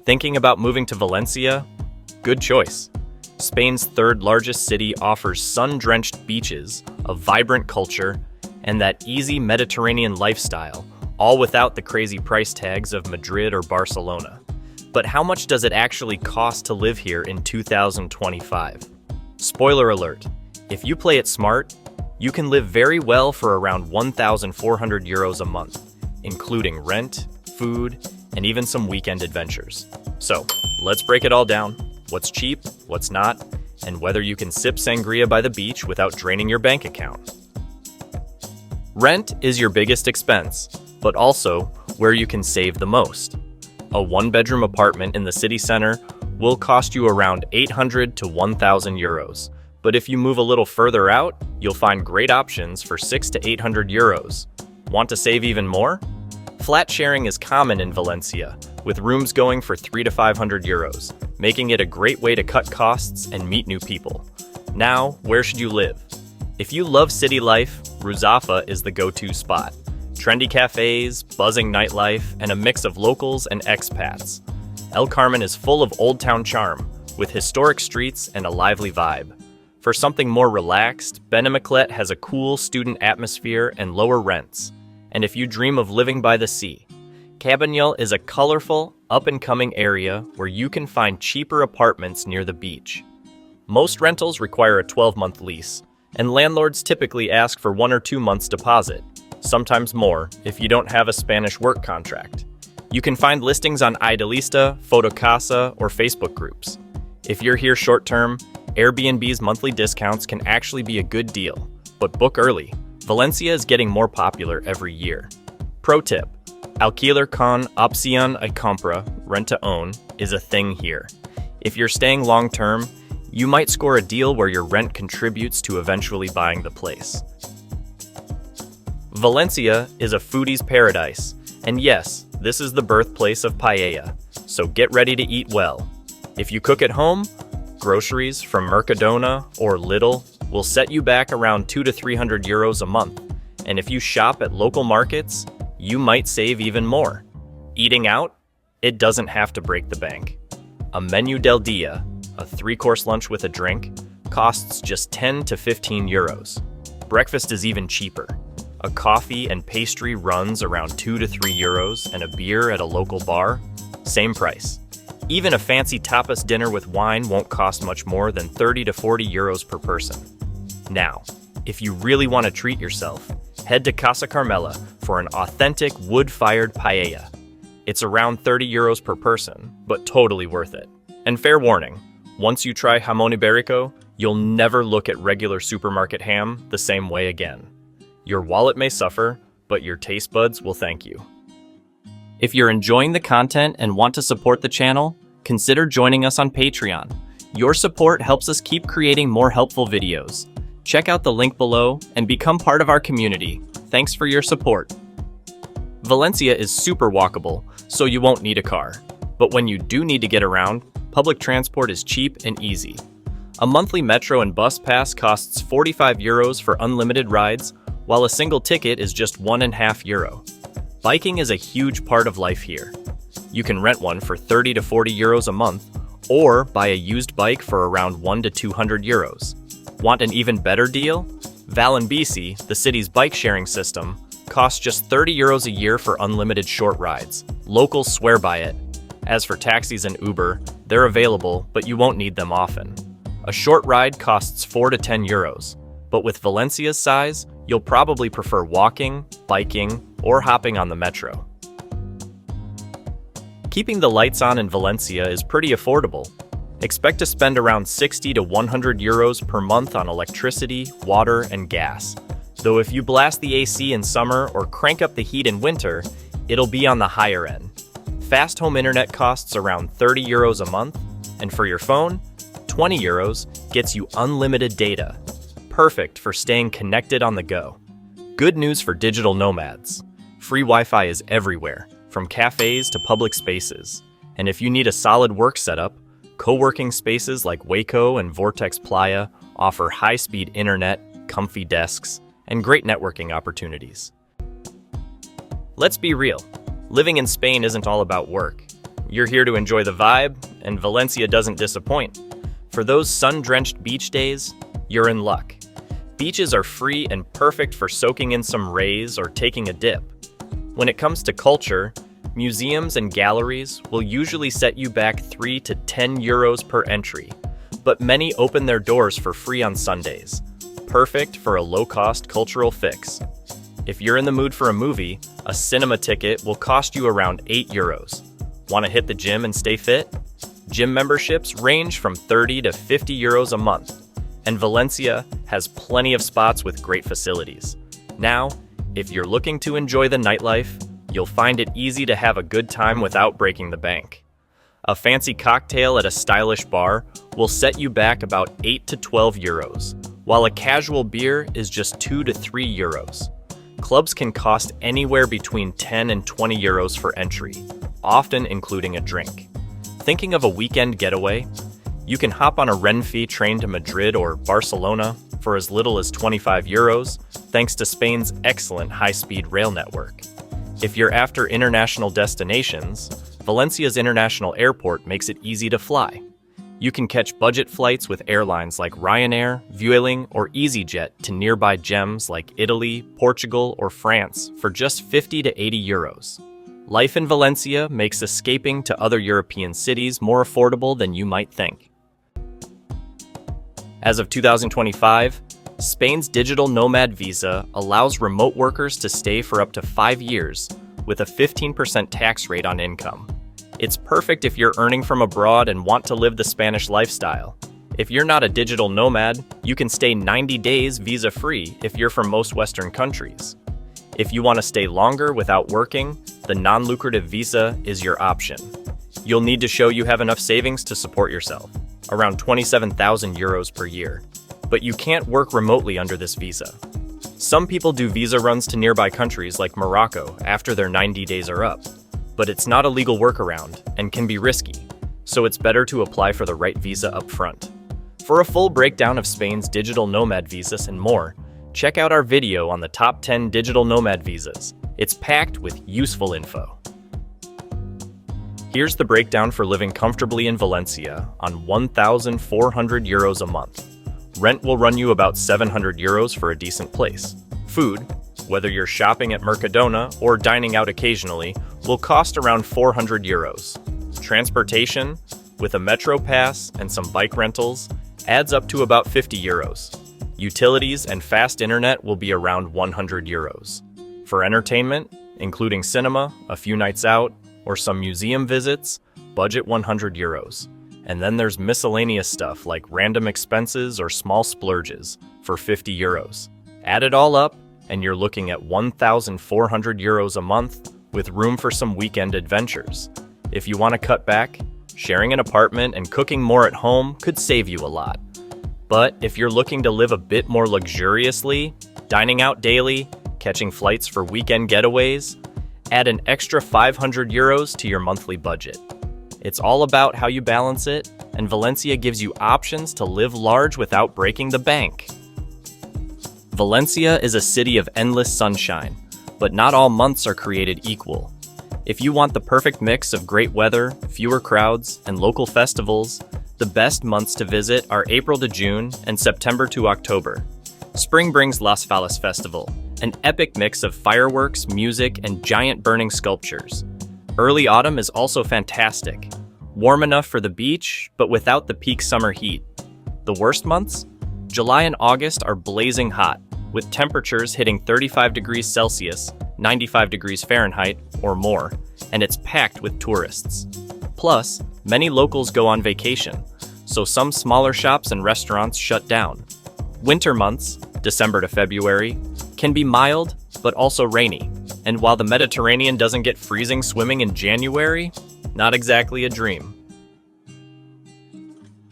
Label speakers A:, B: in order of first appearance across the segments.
A: Thinking about moving to Valencia? Good choice. Spain's third largest city offers sun-drenched beaches, a vibrant culture, and that easy Mediterranean lifestyle, all without the crazy price tags of Madrid or Barcelona. But how much does it actually cost to live here in 2025? Spoiler alert, if you play it smart, you can live very well for around 1,400 euros a month, including rent, food, and even some weekend adventures. So, let's break it all down. What's cheap, what's not, and whether you can sip sangria by the beach without draining your bank account. Rent is your biggest expense, but also where you can save the most. A one-bedroom apartment in the city center will cost you around 800 to 1,000 euros, but if you move a little further out, you'll find great options for 600 to 800 euros. Want to save even more? Flat sharing is common in Valencia, with rooms going for 300 to 500 euros, making it a great way to cut costs and meet new people. Now, where should you live? If you love city life, Ruzafa is the go-to spot. Trendy cafes, buzzing nightlife, and a mix of locals and expats. El Carmen is full of old town charm, with historic streets and a lively vibe. For something more relaxed, Benimaclet has a cool student atmosphere and lower rents. And if you dream of living by the sea, Cabanyal is a colorful, up-and-coming area where you can find cheaper apartments near the beach. Most rentals require a 12-month lease, and landlords typically ask for 1 or 2 months deposit, sometimes more if you don't have a Spanish work contract. You can find listings on Idealista, Fotocasa, or Facebook groups. If you're here short-term, Airbnb's monthly discounts can actually be a good deal, but book early. Valencia is getting more popular every year. Pro tip, alquiler con opción a compra, rent to own, is a thing here. If you're staying long-term, you might score a deal where your rent contributes to eventually buying the place. Valencia is a foodie's paradise, and yes, this is the birthplace of paella, so get ready to eat well. If you cook at home, groceries from Mercadona or Lidl will set you back around 200 to 300 euros a month, and if you shop at local markets, you might save even more. Eating out? It doesn't have to break the bank. A menu del dia, a 3-course lunch with a drink, costs just 10 to 15 euros. Breakfast is even cheaper. A coffee and pastry runs around 2 to 3 euros, and a beer at a local bar, same price. Even a fancy tapas dinner with wine won't cost much more than 30 to 40 euros per person. Now, if you really want to treat yourself, head to Casa Carmela for an authentic wood-fired paella. It's around 30 euros per person, but totally worth it. And fair warning, once you try jamón ibérico, you'll never look at regular supermarket ham the same way again. Your wallet may suffer, but your taste buds will thank you. If you're enjoying the content and want to support the channel, consider joining us on Patreon. Your support helps us keep creating more helpful videos. Check out the link below and become part of our community. Thanks for your support. Valencia is super walkable, so you won't need a car. But when you do need to get around, public transport is cheap and easy. A monthly metro and bus pass costs 45 euros for unlimited rides, while a single ticket is just €1.50. Biking is a huge part of life here. You can rent one for 30 to 40 euros a month, or buy a used bike for around 100 to 200 euros. Want an even better deal? Valencia, the city's bike-sharing system, costs just 30 euros a year for unlimited short rides. Locals swear by it. As for taxis and Uber, they're available, but you won't need them often. A short ride costs 4 to 10 euros, but with Valencia's size, you'll probably prefer walking, biking, or hopping on the metro. Keeping the lights on in Valencia is pretty affordable. Expect to spend around 60 to 100 euros per month on electricity, water, and gas. Though if you blast the AC in summer or crank up the heat in winter, it'll be on the higher end. Fast home internet costs around 30 euros a month, and for your phone, 20 euros gets you unlimited data. Perfect for staying connected on the go. Good news for digital nomads. Free Wi-Fi is everywhere, from cafes to public spaces. And if you need a solid work setup, co-working spaces like Waco and Vortex Playa offer high-speed internet, comfy desks, and great networking opportunities. Let's be real. Living in Spain isn't all about work. You're here to enjoy the vibe, and Valencia doesn't disappoint. For those sun-drenched beach days, you're in luck. Beaches are free and perfect for soaking in some rays or taking a dip. When it comes to culture, museums and galleries will usually set you back 3 to 10 euros per entry, but many open their doors for free on Sundays. Perfect for a low-cost cultural fix. If you're in the mood for a movie, a cinema ticket will cost you around 8 euros. Want to hit the gym and stay fit? Gym memberships range from 30 to 50 euros a month, and Valencia has plenty of spots with great facilities. Now, if you're looking to enjoy the nightlife, you'll find it easy to have a good time without breaking the bank. A fancy cocktail at a stylish bar will set you back about 8 to 12 euros, while a casual beer is just 2 to 3 euros. Clubs can cost anywhere between 10 and 20 euros for entry, often including a drink. Thinking of a weekend getaway? You can hop on a Renfe train to Madrid or Barcelona for as little as 25 euros, thanks to Spain's excellent high-speed rail network. If you're after international destinations, Valencia's international airport makes it easy to fly. You can catch budget flights with airlines like Ryanair, Vueling, or EasyJet to nearby gems like Italy, Portugal, or France for just 50 to 80 euros. Life in Valencia makes escaping to other European cities more affordable than you might think. As of 2025, Spain's digital nomad visa allows remote workers to stay for up to 5 years with a 15% tax rate on income. It's perfect if you're earning from abroad and want to live the Spanish lifestyle. If you're not a digital nomad, you can stay 90 days visa-free if you're from most Western countries. If you want to stay longer without working, the non-lucrative visa is your option. You'll need to show you have enough savings to support yourself, around 27,000 euros per year. But you can't work remotely under this visa. Some people do visa runs to nearby countries like Morocco after their 90 days are up. But it's not a legal workaround and can be risky, so it's better to apply for the right visa up front. For a full breakdown of Spain's digital nomad visas and more, check out our video on the top 10 digital nomad visas. It's packed with useful info. Here's the breakdown for living comfortably in Valencia on 1,400 euros a month. Rent will run you about 700 euros for a decent place. Food, whether you're shopping at Mercadona or dining out occasionally, will cost around 400 euros. Transportation, with a metro pass and some bike rentals, adds up to about 50 euros. Utilities and fast internet will be around 100 euros. For entertainment, including cinema, a few nights out, or some museum visits, budget 100 euros. And then there's miscellaneous stuff like random expenses or small splurges for 50 euros. Add it all up, and you're looking at 1,400 euros a month with room for some weekend adventures. If you want to cut back, sharing an apartment and cooking more at home could save you a lot. But if you're looking to live a bit more luxuriously, dining out daily, catching flights for weekend getaways, add an extra 500 euros to your monthly budget. It's all about how you balance it, and Valencia gives you options to live large without breaking the bank. Valencia is a city of endless sunshine, but not all months are created equal. If you want the perfect mix of great weather, fewer crowds, and local festivals, the best months to visit are April to June and September to October. Spring brings Las Fallas Festival, an epic mix of fireworks, music, and giant burning sculptures. Early autumn is also fantastic. Warm enough for the beach, but without the peak summer heat. The worst months? July and August are blazing hot, with temperatures hitting 35 degrees Celsius, 95 degrees Fahrenheit, or more, and it's packed with tourists. Plus, many locals go on vacation, so some smaller shops and restaurants shut down. Winter months, December to February, can be mild, but also rainy. And while the Mediterranean doesn't get freezing swimming in January, not exactly a dream.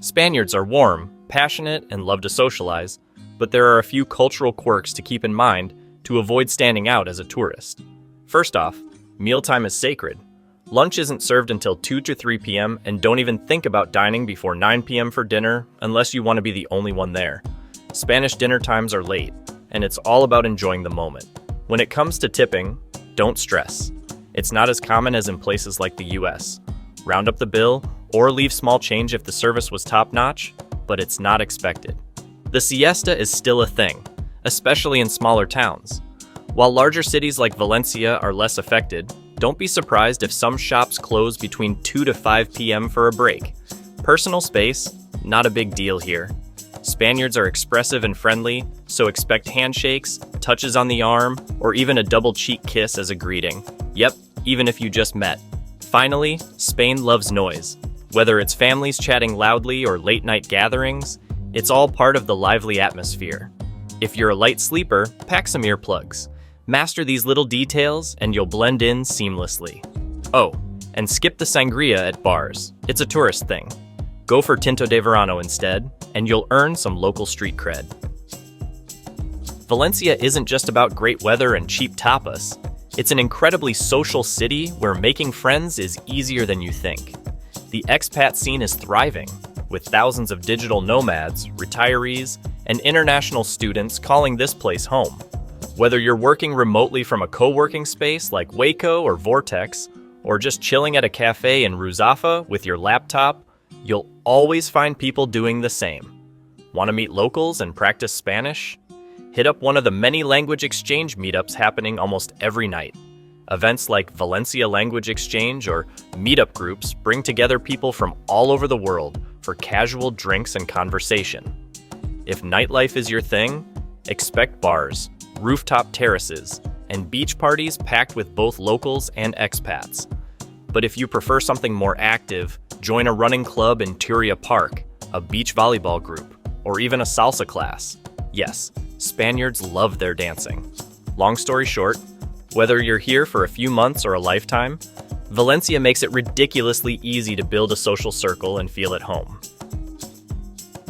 A: Spaniards are warm, passionate, and love to socialize, but there are a few cultural quirks to keep in mind to avoid standing out as a tourist. First off, mealtime is sacred. Lunch isn't served until 2 to 3 p.m. and don't even think about dining before 9 p.m. for dinner unless you want to be the only one there. Spanish dinner times are late, and it's all about enjoying the moment. When it comes to tipping, don't stress. It's not as common as in places like the US. round up the bill, or leave small change if the service was top-notch, but it's not expected. The siesta is still a thing, especially in smaller towns. While larger cities like Valencia are less affected, don't be surprised if some shops close between 2 to 5 p.m. for a break. Personal space, not a big deal here. Spaniards are expressive and friendly, so expect handshakes, touches on the arm, or even a double cheek kiss as a greeting. Yep, even if you just met. Finally, Spain loves noise. Whether it's families chatting loudly or late-night gatherings, it's all part of the lively atmosphere. If you're a light sleeper, pack some earplugs. Master these little details and you'll blend in seamlessly. Oh, and skip the sangria at bars. It's a tourist thing. Go for Tinto de Verano instead, and you'll earn some local street cred. Valencia isn't just about great weather and cheap tapas. It's an incredibly social city where making friends is easier than you think. The expat scene is thriving, with thousands of digital nomads, retirees, and international students calling this place home. Whether you're working remotely from a co-working space like Waco or Vortex, or just chilling at a cafe in Ruzafa with your laptop, you'll always find people doing the same. Want to meet locals and practice Spanish? Hit up one of the many language exchange meetups happening almost every night. Events like Valencia Language Exchange or meetup groups bring together people from all over the world for casual drinks and conversation. If nightlife is your thing, expect bars, rooftop terraces, and beach parties packed with both locals and expats. But if you prefer something more active, join a running club in Turia Park, a beach volleyball group, or even a salsa class. Yes, Spaniards love their dancing. Long story short, whether you're here for a few months or a lifetime, Valencia makes it ridiculously easy to build a social circle and feel at home.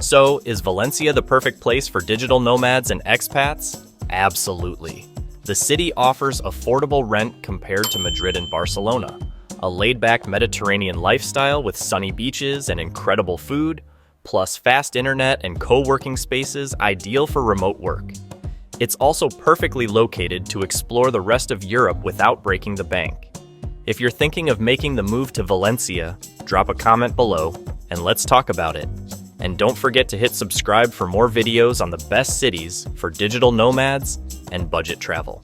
A: So, is Valencia the perfect place for digital nomads and expats? Absolutely. The city offers affordable rent compared to Madrid and Barcelona, a laid-back Mediterranean lifestyle with sunny beaches and incredible food, plus fast internet and co-working spaces ideal for remote work. It's also perfectly located to explore the rest of Europe without breaking the bank. If you're thinking of making the move to Valencia, drop a comment below and let's talk about it. And don't forget to hit subscribe for more videos on the best cities for digital nomads and budget travel.